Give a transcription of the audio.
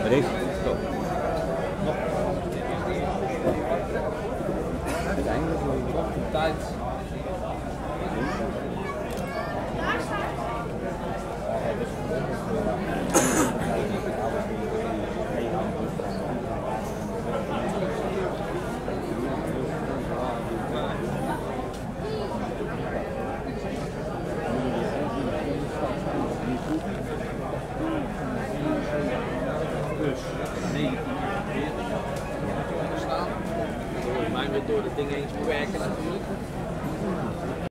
Deze stop. Uiteindelijk nog een tijd. Dus 1940 staan. Volgens mij weer door het ding heen